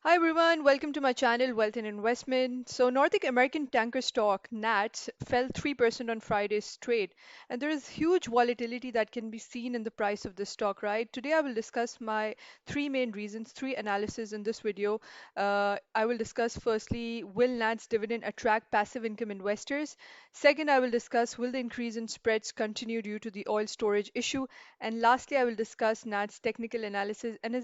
Hi everyone, welcome to my channel Wealth and Investment. So Nordic American Tanker stock NATS fell 3% on Friday's trade, and there is huge volatility that can be seen in the price of this stock, right? Today I will discuss my three main reasons, three analysis in this video. I will discuss firstly, will NATS dividend attract passive income investors? Second, I will discuss will the increase in spreads continue due to the oil storage issue? And lastly, I will discuss NATS technical analysis and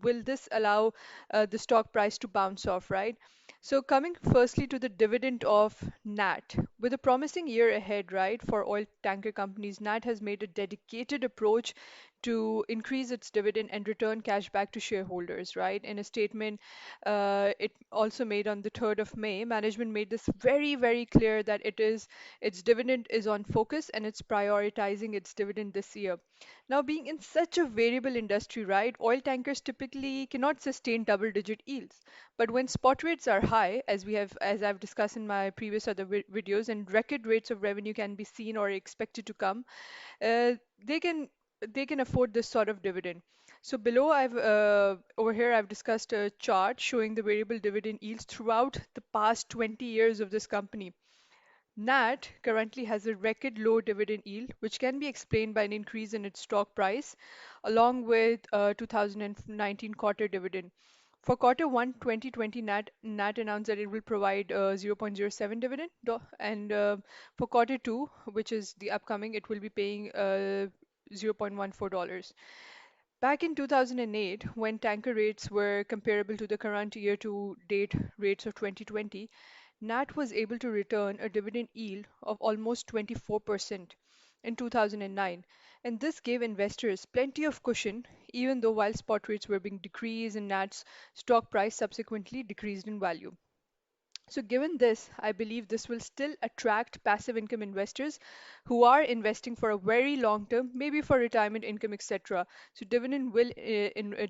will this allow the stock price to bounce off, right? So coming firstly to the dividend of NAT, with a promising year ahead, right, for oil tanker companies, NAT has made a dedicated approach to increase its dividend and return cash back to shareholders, right? In a statement it also made on the 3rd of May, management made this very, very clear that its dividend is on focus and it's prioritizing its dividend this year. Now, being in such a variable industry, right, oil tankers typically cannot sustain double-digit yields. But when spot rates are high, as I've discussed in my previous other videos, and record rates of revenue can be seen or expected to come, uh, they can they can afford this sort of dividend. So below I've over here I've discussed a chart showing the variable dividend yields throughout the past 20 years of this company. NAT currently has a record low dividend yield, which can be explained by an increase in its stock price, along with 2019 quarter dividend. For quarter 1 2020, NAT announced that it will provide 0.07 dividend, and for quarter 2, which is the upcoming, it will be paying $0.14. Back in 2008, when tanker rates were comparable to the current year-to-date rates of 2020, NAT was able to return a dividend yield of almost 24% in 2009, and this gave investors plenty of cushion, even though while spot rates were being decreased and NAT's stock price subsequently decreased in value. So given this, I believe this will still attract passive income investors who are investing for a very long term, maybe for retirement income, etc. So Dividend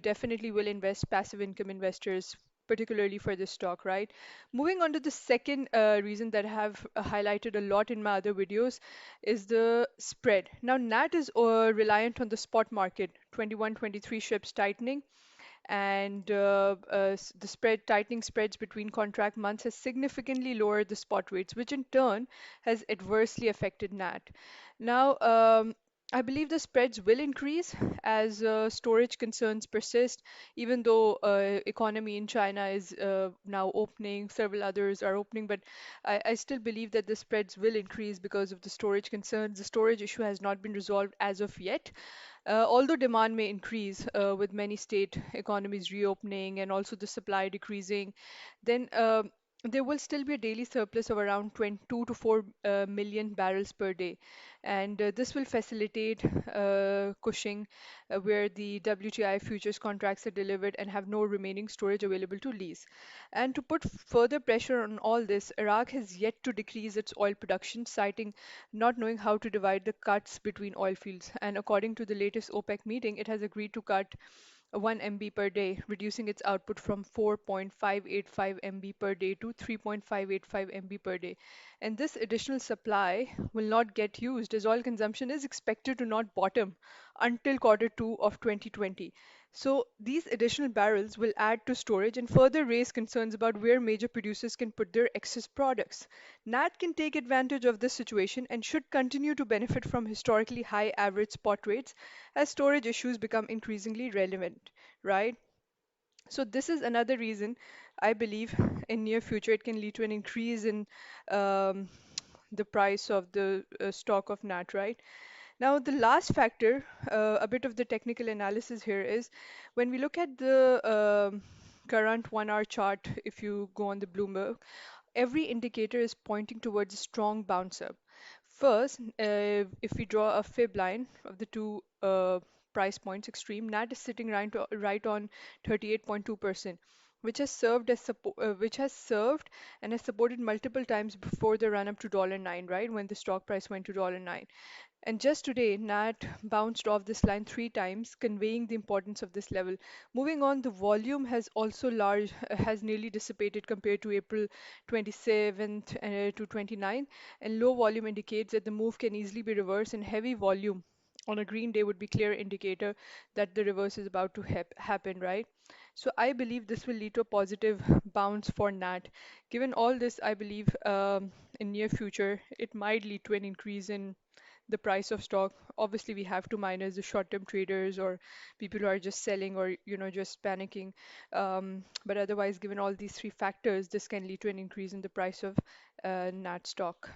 definitely will invest passive income investors, particularly for this stock, right? Moving on to the second reason that I have highlighted a lot in my other videos is the spread. Now, NAT is reliant on the spot market, 21-23 ships tightening, and the spread tightening spreads between contract months has significantly lowered the spot rates, which in turn has adversely affected NAT. Now, I believe the spreads will increase as storage concerns persist, even though economy in China is now opening, several others are opening, but I still believe that the spreads will increase because of the storage concerns. The storage issue has not been resolved as of yet. Although demand may increase with many state economies reopening and also the supply decreasing, then there will still be a daily surplus of around 22 to 4 million barrels per day. And this will facilitate Cushing, where the WTI futures contracts are delivered and have no remaining storage available to lease. And to put further pressure on all this, Iraq has yet to decrease its oil production, citing not knowing how to divide the cuts between oil fields. And according to the latest OPEC meeting, it has agreed to cut 1 MB per day, reducing its output from 4.585 MB per day to 3.585 MB per day. And this additional supply will not get used as oil consumption is expected to not bottom until quarter 2 of 2020. So these additional barrels will add to storage and further raise concerns about where major producers can put their excess products. NAT can take advantage of this situation and should continue to benefit from historically high average spot rates as storage issues become increasingly relevant, right? So this is another reason I believe in near future it can lead to an increase in um, the price of the stock of NAT, right? Now, the last factor, a bit of the technical analysis here is when we look at the current 1 hour chart, if you go on the Bloomberg, every indicator is pointing towards a strong bounce up. First, if we draw a fib line of the two price points extreme, NAT is sitting right on 38.2%, which has served and has supported multiple times before the run up to $9, right? When the stock price went to $9. And just today, NAT bounced off this line three times, conveying the importance of this level. Moving on, the volume has nearly dissipated compared to April 27th to 29, and low volume indicates that the move can easily be reversed, and heavy volume on a green day would be clear indicator that the reverse is about to happen, right? So I believe this will lead to a positive bounce for NAT. Given all this, I believe in near future it might lead to an increase in the price of stock. Obviously, we have to minus the short-term traders or people who are just selling or just panicking. But otherwise, given all these three factors, this can lead to an increase in the price of NAT stock.